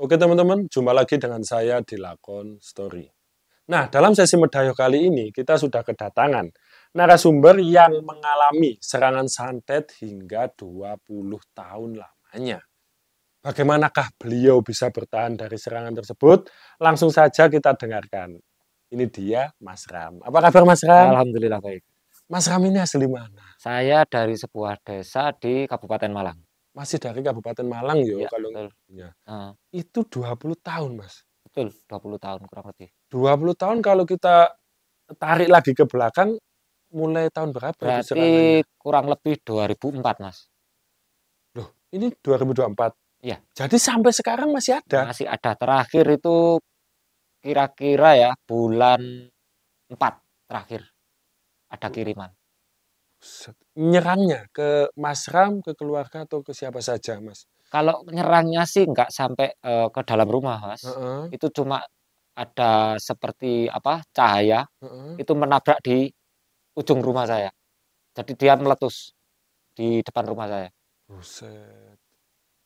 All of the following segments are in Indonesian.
Oke teman-teman, jumpa lagi dengan saya di Lakon Story. Nah, dalam sesi Medayo kali ini kita sudah kedatangan narasumber yang mengalami serangan santet hingga 20 tahun lamanya. Bagaimanakah beliau bisa bertahan dari serangan tersebut? Langsung saja kita dengarkan. Ini dia Mas Ram. Apa kabar Mas Ram? Alhamdulillah baik. Mas Ram ini asli mana? Saya dari sebuah desa di Kabupaten Malang. Masih dari Kabupaten Malang yo Iya, kalau betul. ya. Heeh, Itu 20 tahun, Mas. betul, 20 tahun kurang lebih. 20 tahun kalau kita tarik lagi ke belakang, mulai tahun berapa itu Berarti serangannya? kurang lebih 2004, Mas. Loh, ini 2024. Iya, Jadi sampai sekarang masih ada? masih ada. Terakhir itu kira-kira ya bulan 4 terakhir ada kiriman. Buset. Nyerangnya ke Mas Ram, ke keluarga atau ke siapa saja, Mas? Kalau nyerangnya sih nggak sampai ke dalam rumah, Mas. Heeh, Itu cuma ada seperti apa cahaya heeh. itu menabrak di ujung rumah saya. Jadi dia meletus di depan rumah saya. Buset.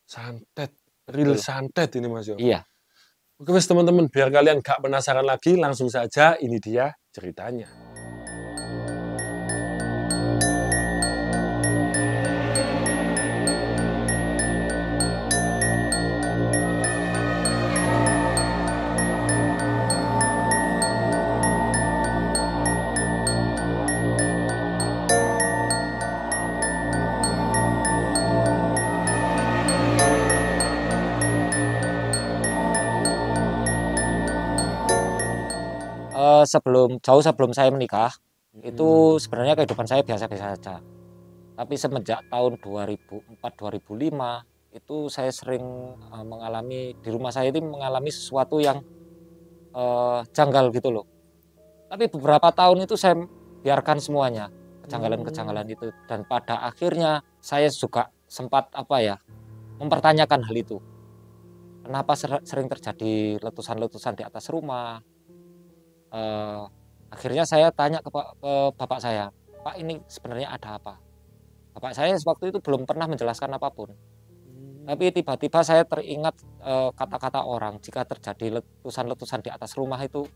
Santet. Real Betul. santet ini, Mas yo. Iya. Oke, Mas teman-teman, biar kalian gak penasaran lagi, langsung saja ini dia ceritanya. Jauh sebelum saya menikah, Hmm. itu sebenarnya kehidupan saya biasa-biasa saja. Tapi semenjak tahun 2004-2005, itu saya sering mengalami di rumah saya ini mengalami sesuatu yang janggal gitu loh. Tapi beberapa tahun itu saya biarkan semuanya Hmm. kejanggalan-kejanggalan itu dan pada akhirnya saya juga sempat apa ya mempertanyakan hal itu. Kenapa sering terjadi letusan-letusan di atas rumah? Eh, Akhirnya saya tanya ke bapak saya, Pak ini sebenarnya ada apa? Bapak saya waktu itu belum pernah menjelaskan apapun. Hmm. Tapi tiba-tiba saya teringat kata-kata orang jika terjadi letusan-letusan di atas rumah itu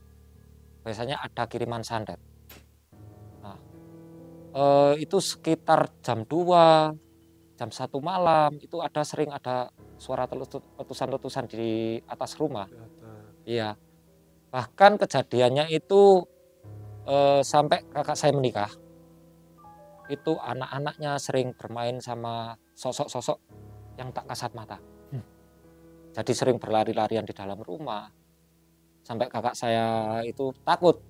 biasanya ada kiriman santet. Nah, itu sekitar jam 2, jam 1 malam itu sering ada suara letusan-letusan di atas rumah. Iya, bahkan kejadiannya itu sampai kakak saya menikah. Itu anak-anaknya sering bermain sama sosok-sosok yang tak kasat mata. Jadi sering berlari-larian di dalam rumah. Sampai kakak saya itu takut.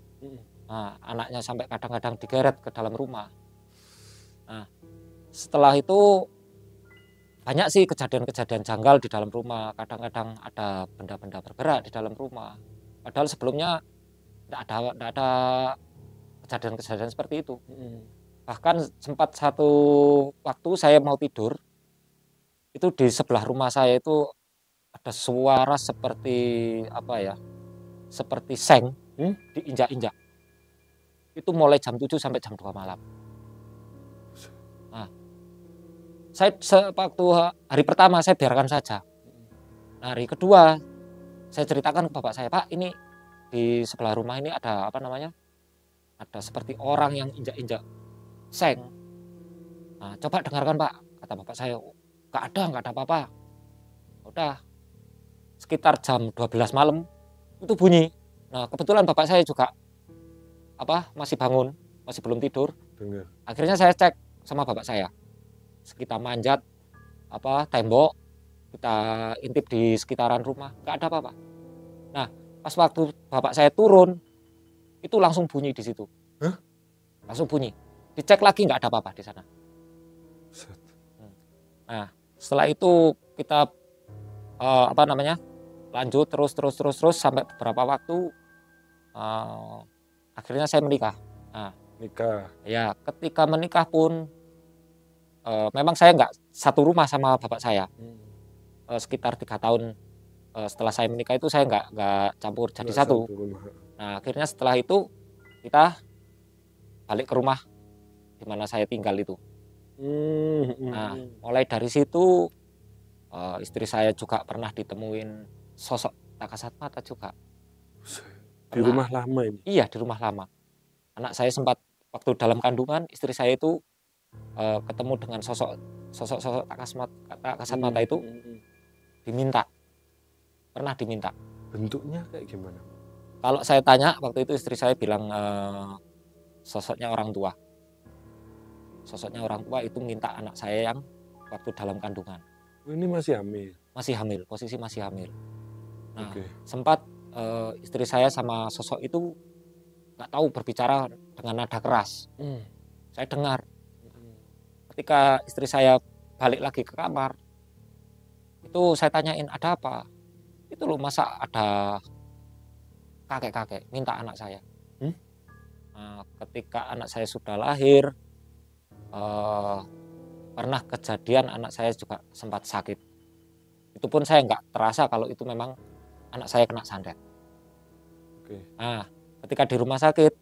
Nah, anaknya sampai kadang-kadang digeret ke dalam rumah. Nah, setelah itu banyak sih kejadian-kejadian janggal di dalam rumah. Kadang-kadang ada benda-benda bergerak di dalam rumah. Padahal sebelumnya tidak ada kejadian-kejadian seperti itu. Bahkan sempat satu waktu saya mau tidur, itu di sebelah rumah saya itu ada suara seperti apa ya, seperti seng Hmm? diinjak-injak. Itu mulai jam 7 sampai jam 2 malam. Nah, waktu hari pertama saya biarkan saja. Nah, hari kedua saya ceritakan ke bapak saya, Pak, ini di sebelah rumah ini ada apa namanya? Ada seperti orang yang injak-injak seng. Nah, coba dengarkan, Pak, kata bapak saya. Nggak ada apa-apa. Udah sekitar jam 12 malam itu bunyi. Nah, kebetulan bapak saya juga masih bangun, masih belum tidur. Dengar. Akhirnya saya cek sama bapak saya. Kita manjat tembok, kita intip di sekitaran rumah, nggak ada apa-apa. Nah, pas waktu bapak saya turun, itu langsung bunyi di situ. Hah? Langsung bunyi. Dicek lagi nggak ada apa-apa di sana. Buset. Nah, setelah itu kita lanjut terus sampai beberapa waktu eh, akhirnya saya menikah. Nah, Nikah. ya ketika menikah pun memang saya nggak satu rumah sama bapak saya. Sekitar 3 tahun setelah saya menikah itu saya nggak campur jadi Nggak satu. satu rumah. Nah, akhirnya setelah itu kita balik ke rumah di mana saya tinggal itu. Hmm, hmm, Nah, hmm. mulai dari situ istri saya juga pernah ditemuin sosok tak kasat mata juga. Di rumah lama ini? Iya, di rumah lama. Anak saya sempat waktu dalam kandungan, istri saya itu ketemu dengan sosok tak kasat mata itu, pernah diminta. Bentuknya kayak gimana? Kalau saya tanya waktu itu istri saya bilang sosoknya orang tua. Sosoknya orang tua itu minta anak saya yang waktu dalam kandungan. Ini masih hamil? Masih hamil, posisi masih hamil. Nah, sempat istri saya sama sosok itu nggak tahu berbicara dengan nada keras. Saya dengar. Ketika istri saya balik lagi ke kamar, itu saya tanyain ada apa? Itu loh, masa ada kakek-kakek minta anak saya. Nah, ketika anak saya sudah lahir, pernah kejadian anak saya juga sempat sakit. Itu pun saya nggak terasa kalau itu memang anak saya kena santet. Nah, ketika di rumah sakit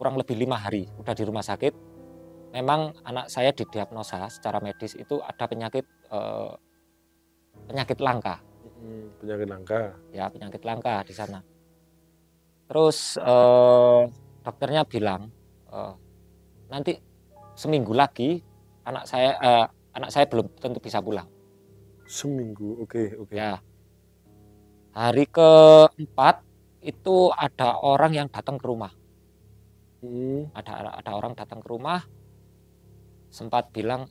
kurang lebih 5 hari udah di rumah sakit, memang anak saya didiagnosa secara medis itu ada penyakit langka. Penyakit langka? Ya, penyakit langka di sana. Terus dokternya bilang nanti seminggu lagi anak saya belum tentu bisa pulang. Seminggu, oke. Ya. Hari keempat itu ada orang yang datang ke rumah. Ada orang datang ke rumah, sempat bilang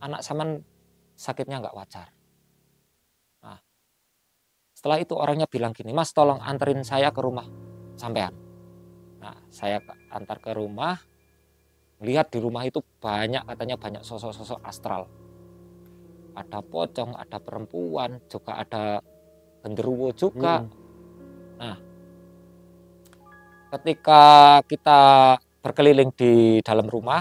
anak Saman sakitnya nggak wajar. Nah, setelah itu orangnya bilang gini, Mas tolong anterin saya ke rumah sampean. Nah, saya antar ke rumah, lihat di rumah itu katanya banyak sosok-sosok astral. Ada pocong, ada perempuan, juga ada genderuwo juga. Nah, ketika kita berkeliling di dalam rumah,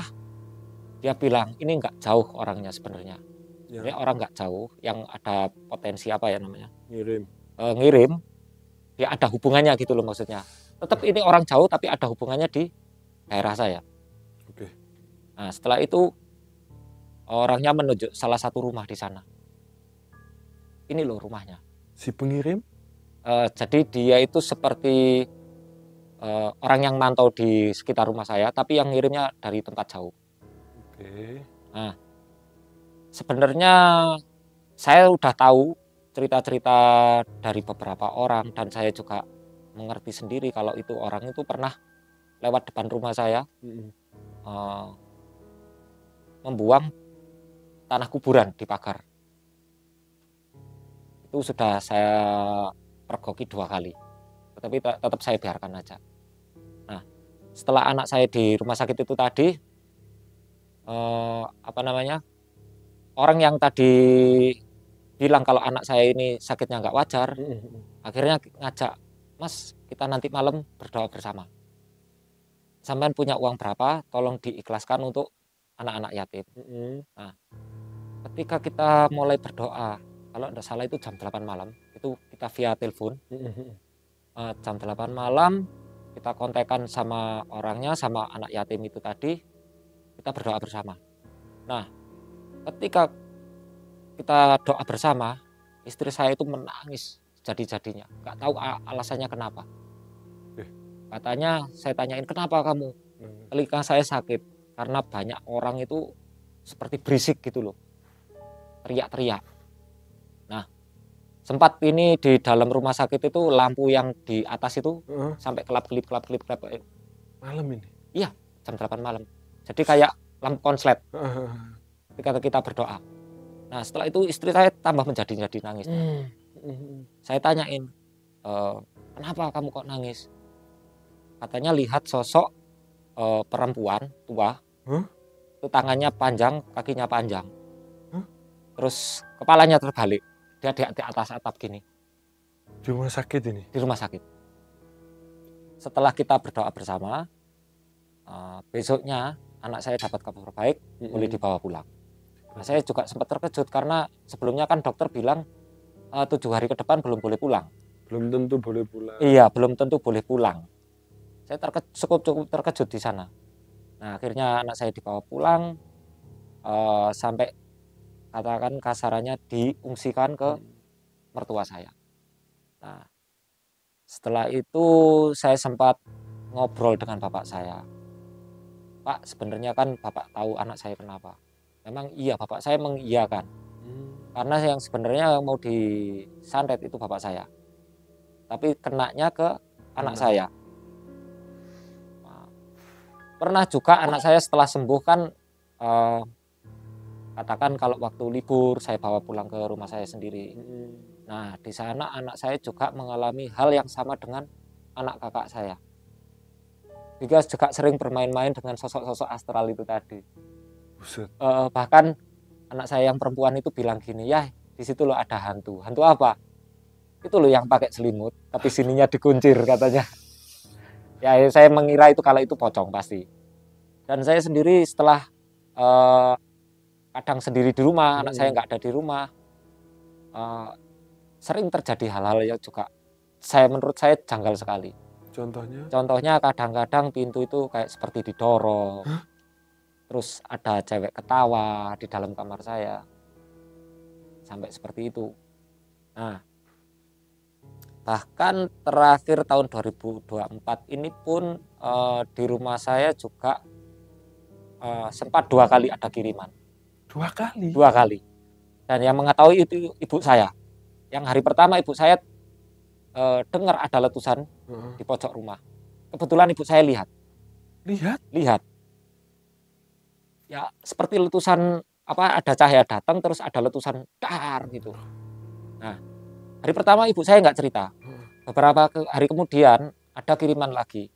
dia bilang ini nggak jauh orangnya sebenarnya. Ini orang nggak jauh, yang ada potensi apa ya namanya? Ngirim. Dia ada hubungannya gitu loh maksudnya. Tetap ini orang jauh tapi ada hubungannya di daerah saya. Nah, setelah itu orangnya menunjuk salah satu rumah di sana. Ini loh rumahnya. Si pengirim? Jadi dia itu seperti orang yang mantau di sekitar rumah saya, tapi yang ngirimnya dari tempat jauh. Nah, sebenarnya saya udah tahu cerita-cerita dari beberapa orang, dan saya juga mengerti sendiri kalau itu orang itu pernah lewat depan rumah saya, membuang tanah kuburan di pagar. Itu sudah saya pergoki 2 kali, tetapi tetap saya biarkan aja. Nah, setelah anak saya di rumah sakit itu tadi, orang yang tadi bilang kalau anak saya ini sakitnya nggak wajar, akhirnya ngajak, Mas kita nanti malam berdoa bersama. Sampean punya uang berapa, tolong diikhlaskan untuk anak-anak yatim. Nah, ketika kita mulai berdoa, kalau tidak salah itu jam 8 malam, itu kita via telepon. Jam 8 malam kita kontekan sama orangnya, sama anak yatim itu tadi, kita berdoa bersama. Nah, ketika kita doa bersama, istri saya itu menangis jadi-jadinya, nggak tahu alasannya kenapa. Katanya, saya tanyain kenapa kamu? Telinga saya sakit karena banyak orang itu seperti berisik gitu loh, teriak-teriak. Nah, sempat ini di dalam rumah sakit itu lampu yang di atas itu sampai kelap-kelip. Malam ini? Iya, jam 8 malam. Jadi kayak lampu konslet ketika kita berdoa. Nah, setelah itu istri saya tambah menjadi nangis. Saya tanyain, kenapa kamu kok nangis? Katanya lihat sosok perempuan tua, itu tangannya panjang, kakinya panjang, terus kepalanya terbalik, dia di atas atap gini. Di rumah sakit ini? Di rumah sakit. Setelah kita berdoa bersama, besoknya anak saya dapat kabar baik, boleh dibawa pulang. Nah, saya juga sempat terkejut karena sebelumnya kan dokter bilang 7 hari ke depan belum boleh pulang. Belum tentu boleh pulang. Iya, belum tentu boleh pulang. Saya cukup terkejut di sana. Nah, akhirnya anak saya dibawa pulang, sampai katakan kasarannya diungsikan ke mertua saya. Nah, setelah itu saya sempat ngobrol dengan bapak saya. Pak, sebenarnya kan bapak tahu anak saya kenapa? Memang iya, bapak saya mengiyakan. Karena yang sebenarnya mau disantet itu bapak saya. Tapi kenanya ke anak saya. Nah, pernah juga anak saya setelah sembuh kan, katakan kalau waktu libur saya bawa pulang ke rumah saya sendiri. Nah, di sana anak saya juga mengalami hal yang sama dengan anak kakak saya. Juga sering bermain-main dengan sosok-sosok astral itu tadi. Bahkan anak saya yang perempuan itu bilang gini, ya di situ loh ada hantu. Hantu apa? Itu loh yang pakai selimut, tapi sininya dikuncir katanya. Ya saya mengira itu kalau itu pocong pasti. Dan saya sendiri setelah kadang sendiri di rumah, anak saya nggak ada di rumah, sering terjadi hal-hal yang juga menurut saya janggal sekali. Contohnya kadang-kadang pintu itu kayak seperti didorong. Terus ada cewek ketawa di dalam kamar saya. Sampai seperti itu. Nah, bahkan terakhir tahun 2024 ini pun di rumah saya juga sempat 2 kali ada kiriman. 2 kali? 2 kali. Dan yang mengetahui itu ibu saya. Yang hari pertama ibu saya dengar ada letusan di pojok rumah. Kebetulan ibu saya lihat. Lihat. Ya seperti letusan ada cahaya datang terus ada letusan dar gitu. Nah, hari pertama ibu saya nggak cerita. Beberapa hari kemudian ada kiriman lagi.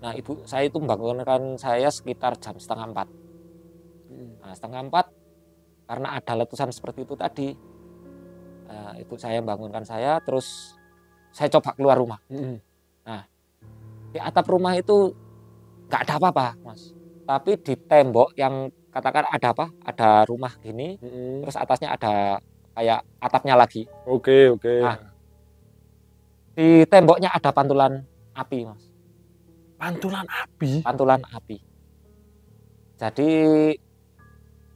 Nah, ibu saya itu membangunkan saya sekitar jam 3:30. Nah, 3:30 karena ada letusan seperti itu tadi. Ibu saya membangunkan saya, terus saya coba keluar rumah. Nah, di atap rumah itu nggak ada apa-apa, Mas. Tapi di tembok yang katakan ada ada rumah gini, terus atasnya ada kayak atapnya lagi. Oke. Nah, di temboknya ada pantulan api, Mas. Pantulan api? Pantulan api. Jadi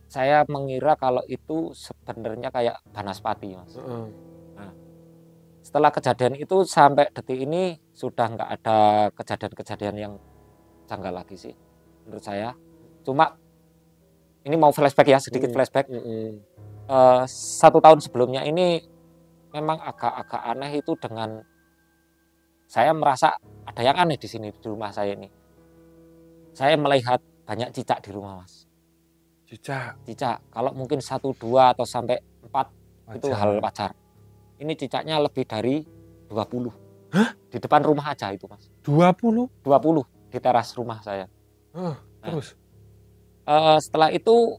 saya mengira kalau itu sebenarnya kayak banaspati, Mas. Nah, setelah kejadian itu sampai detik ini sudah nggak ada kejadian-kejadian yang janggal lagi sih menurut saya. Cuma ini mau flashback ya, sedikit flashback. 1 tahun sebelumnya ini memang agak-agak aneh itu dengan saya merasa ada yang aneh di sini di rumah saya ini. Saya melihat banyak cicak di rumah, Mas. Cicak. Kalau mungkin 1, 2 atau sampai 4 itu hal wajar. Ini cicaknya lebih dari 20. Di depan rumah aja itu, Mas. 20? 20 di teras rumah saya. Terus? Setelah itu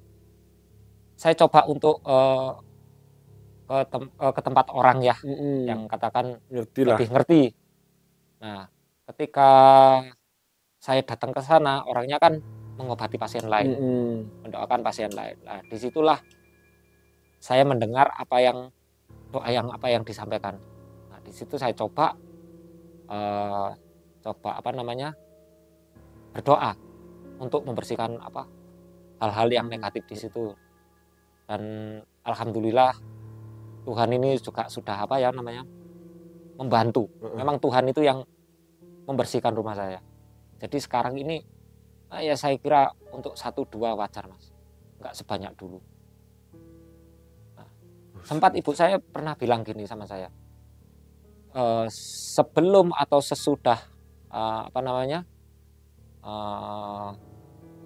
saya coba untuk ke tempat orang ya, yang katakan lebih ngerti. Nah, ketika saya datang ke sana, orangnya kan mengobati pasien lain, mendoakan pasien lain. Nah, disitulah saya mendengar doa yang disampaikan. Nah, di situ saya coba berdoa untuk membersihkan hal-hal yang negatif di situ. Dan alhamdulillah Tuhan ini juga sudah membantu. Memang Tuhan itu yang membersihkan rumah saya. Jadi sekarang ini ya saya kira untuk 1, 2 wajar, Mas. Enggak sebanyak dulu. Nah, sempat ibu saya pernah bilang gini sama saya. Sebelum atau sesudah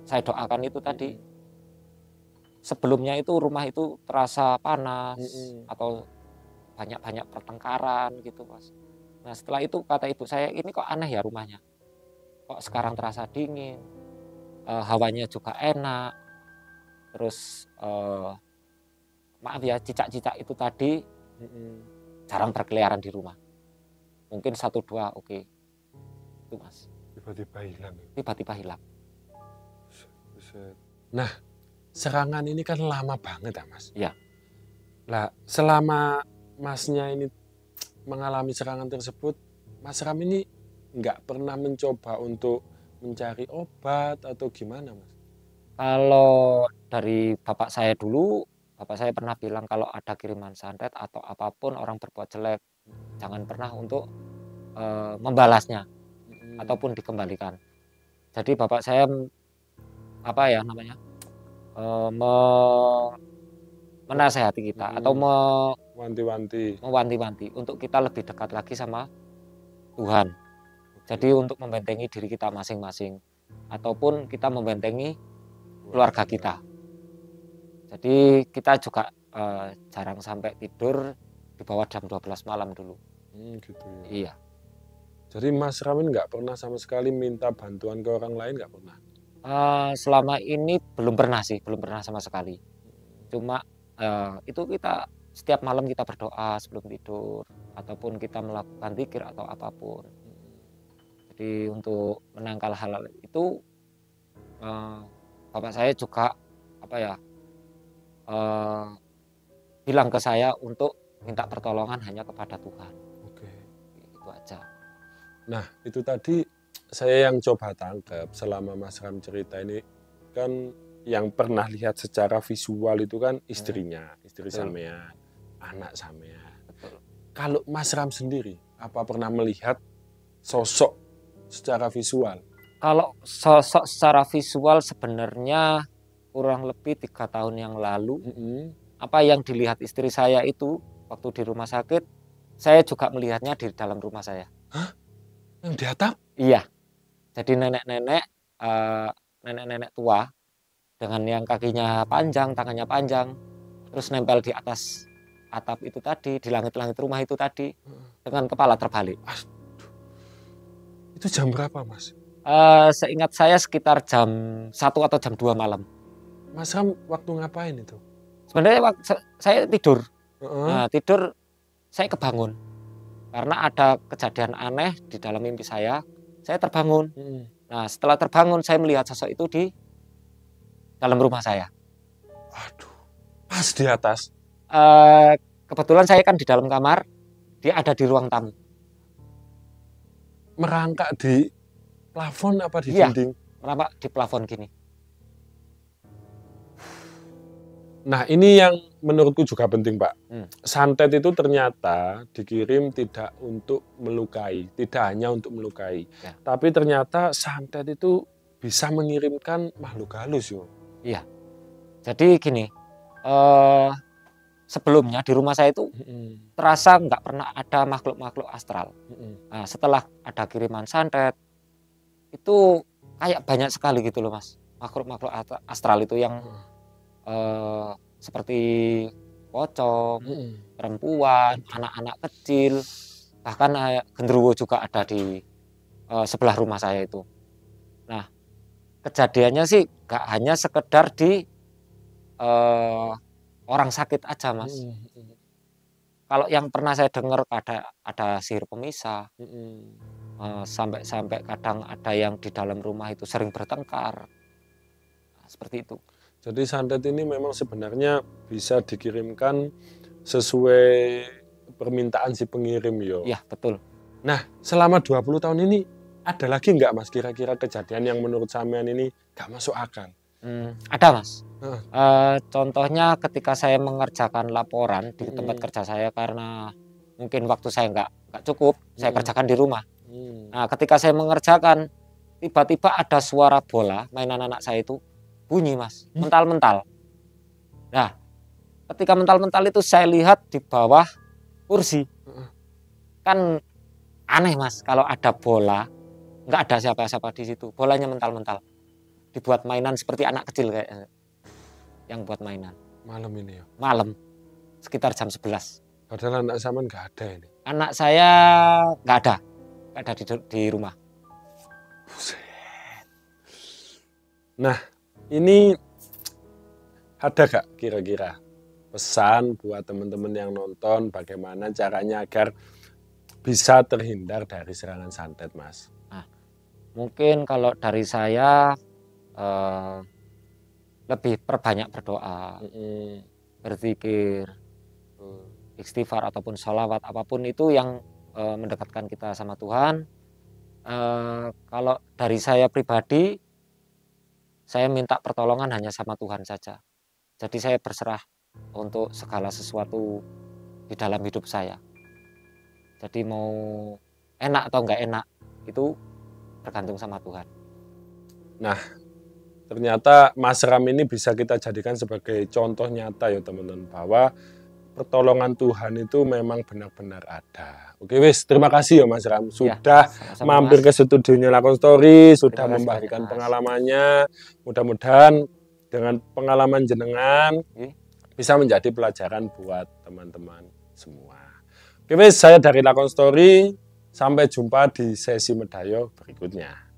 saya doakan itu tadi, sebelumnya itu rumah itu terasa panas atau banyak pertengkaran gitu, Mas. Nah, setelah itu kata ibu saya, ini kok aneh ya rumahnya, kok sekarang terasa dingin, hawanya juga enak, terus maaf ya, cicak-cicak itu tadi jarang berkeliaran di rumah, mungkin 1, 2 oke. Itu, Mas. Tiba-tiba hilang. Nah, serangan ini kan lama banget ya, Mas? Iya. Lah, selama Masnya ini mengalami serangan tersebut, Mas Ram ini nggak pernah mencoba untuk mencari obat atau gimana, Mas? Kalau dari bapak saya dulu, bapak saya pernah bilang kalau ada kiriman santet atau apapun orang berbuat jelek, jangan pernah untuk membalasnya ataupun dikembalikan. Jadi bapak saya apa ya namanya menasehati kita atau Wanti-wanti. mewanti-wanti untuk kita lebih dekat lagi sama Tuhan. Jadi untuk membentengi diri kita masing-masing ataupun kita membentengi keluarga kita. Jadi kita juga jarang sampai tidur di bawah jam 12 malam dulu. Gitu ya. Iya. Jadi Mas Ramin nggak pernah sama sekali minta bantuan ke orang lain, nggak pernah? Selama ini belum pernah sih, belum pernah sama sekali. Cuma itu kita setiap malam kita berdoa sebelum tidur ataupun kita melakukan zikir atau apapun. Jadi untuk menangkal hal itu bapak saya juga apa ya bilang ke saya untuk minta pertolongan hanya kepada Tuhan. Oke. Itu aja. Nah, itu tadi saya yang coba tangkap selama Mas Ram cerita ini kan yang pernah lihat secara visual itu kan istrinya, istri Betul. sampean, anak sampean. Betul. Kalau Mas Ram sendiri, apa pernah melihat sosok secara visual? Kalau sosok secara visual sebenarnya kurang lebih 3 tahun yang lalu, apa yang dilihat istri saya itu waktu di rumah sakit, saya juga melihatnya di dalam rumah saya. Yang di atap? Iya. Jadi nenek-nenek nenek-nenek tua dengan yang kakinya panjang, tangannya panjang, terus nempel di atas atap itu tadi, di langit-langit rumah itu tadi, dengan kepala terbalik. Itu jam berapa, Mas? Seingat saya sekitar jam 1 atau jam 2 malam. Mas Ram waktu ngapain itu? Sebenarnya saya tidur. Nah, tidur saya kebangun. Karena ada kejadian aneh di dalam mimpi saya terbangun. Nah, setelah terbangun saya melihat sosok itu di dalam rumah saya. Aduh, pas di atas. Kebetulan saya kan di dalam kamar, dia ada di ruang tamu. Merangkak di plafon apa di Iya, dinding? merangkak di plafon gini. Nah, ini yang menurutku juga penting, Pak. Santet itu ternyata dikirim tidak untuk melukai, tidak hanya untuk melukai. Ya. Tapi ternyata santet itu bisa mengirimkan makhluk halus, yo. Iya. Jadi gini, sebelumnya di rumah saya itu terasa nggak pernah ada makhluk-makhluk astral. Nah, setelah ada kiriman santet, itu kayak banyak sekali gitu loh, Mas. Makhluk-makhluk astral itu yang seperti pocong, perempuan, anak-anak kecil, bahkan genderuwo juga ada di sebelah rumah saya itu. Nah, kejadiannya sih gak hanya sekedar di orang sakit aja, Mas. Kalau yang pernah saya dengar ada sihir pemisah, sampai kadang ada yang di dalam rumah itu sering bertengkar. Nah, seperti itu. Jadi santet ini memang sebenarnya bisa dikirimkan sesuai permintaan si pengirim, yo. Iya, betul. Nah, selama 20 tahun ini ada lagi nggak, Mas, kira-kira kejadian yang menurut sampean ini nggak masuk akal? Ada, Mas. Contohnya ketika saya mengerjakan laporan di tempat kerja saya karena mungkin waktu saya nggak cukup, saya kerjakan di rumah. Nah, ketika saya mengerjakan, tiba-tiba ada suara bola mainan anak saya itu bunyi, Mas, mental-mental. Nah, ketika mental-mental itu saya lihat di bawah kursi. Kan aneh, Mas, kalau ada bola, nggak ada siapa-siapa di situ. Bolanya mental-mental. Dibuat mainan seperti anak kecil kayak yang buat mainan. Malam ini ya? Malam, sekitar jam 11. Padahal anak sampean nggak ada ini? Anak saya nggak ada di rumah. Buset. Nah, ini ada gak kira-kira pesan buat teman-teman yang nonton bagaimana caranya agar bisa terhindar dari serangan santet, Mas? Nah, mungkin kalau dari saya lebih perbanyak berdoa, berzikir, istighfar ataupun sholawat apapun itu yang mendekatkan kita sama Tuhan. Kalau dari saya pribadi, saya minta pertolongan hanya sama Tuhan saja. Jadi saya berserah untuk segala sesuatu di dalam hidup saya. Jadi mau enak atau nggak enak itu tergantung sama Tuhan. Nah, ternyata Mas Ram ini bisa kita jadikan sebagai contoh nyata ya teman-teman, bahwa pertolongan Tuhan itu memang benar-benar ada. Oke wis, terima kasih ya Mas Ram sudah sama-sama, mampir Mas. ke studionya Lakon Story, sudah Terima kasih membagikan banyak, Mas. pengalamannya. Mudah-mudahan dengan pengalaman jenengan bisa menjadi pelajaran buat teman-teman semua. Oke wis, saya dari Lakon Story, sampai jumpa di sesi Medayo berikutnya.